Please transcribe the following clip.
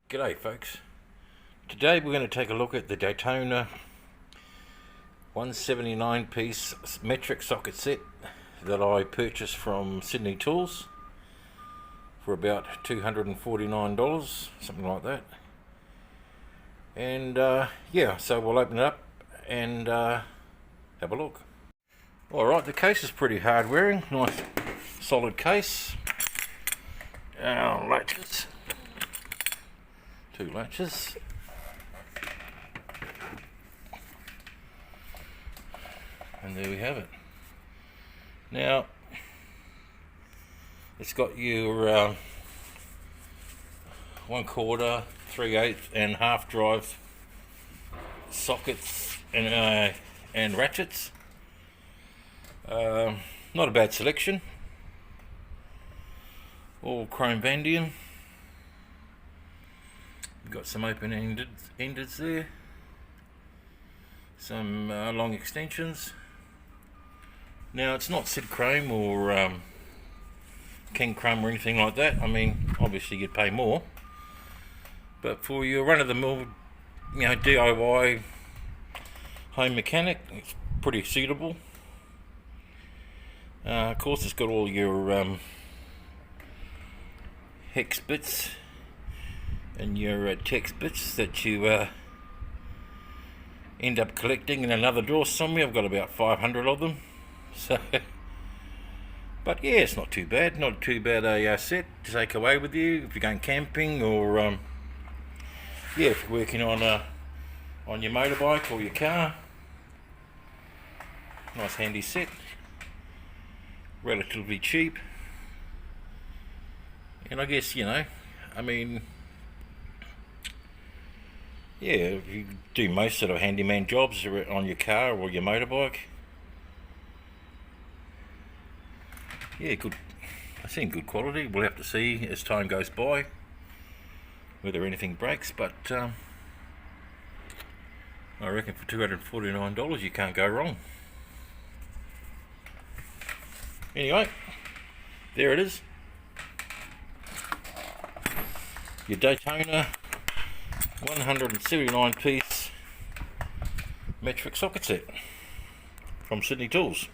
G'day folks. Today we're going to take a look at the Daytona 179 piece metric socket set that I purchased from Sydney Tools for about $249, something like that. And yeah, so we'll open it up and have a look. Alright, the case is pretty hard wearing, nice solid case. Latches. Two latches. And there we have it. Now, it's got your 1/4, 3/8 and half drive sockets and ratchets. Not a bad selection. All chrome vanadium. Got some open-ended there, some long extensions. Now it's not Sid Chrome or King Chrome or anything like that. I mean, obviously you'd pay more, but for your run-of-the-mill, DIY home mechanic, it's pretty suitable. Of course, it's got all your hex bits and your text bits that you end up collecting in another drawer somewhere. I've got about 500 of them. So, but yeah, it's not too bad. Not too bad a set to take away with you if you're going camping or yeah, if you're working on your motorbike or your car. Nice handy set. Relatively cheap. And I guess, I mean, yeah, if you do most sort of handyman jobs on your car or your motorbike, yeah, good. I think good quality. We'll have to see as time goes by whether anything breaks, but I reckon for $249 you can't go wrong. Anyway, there it is. Your Daytona 179 piece metric socket set from Sydney Tools.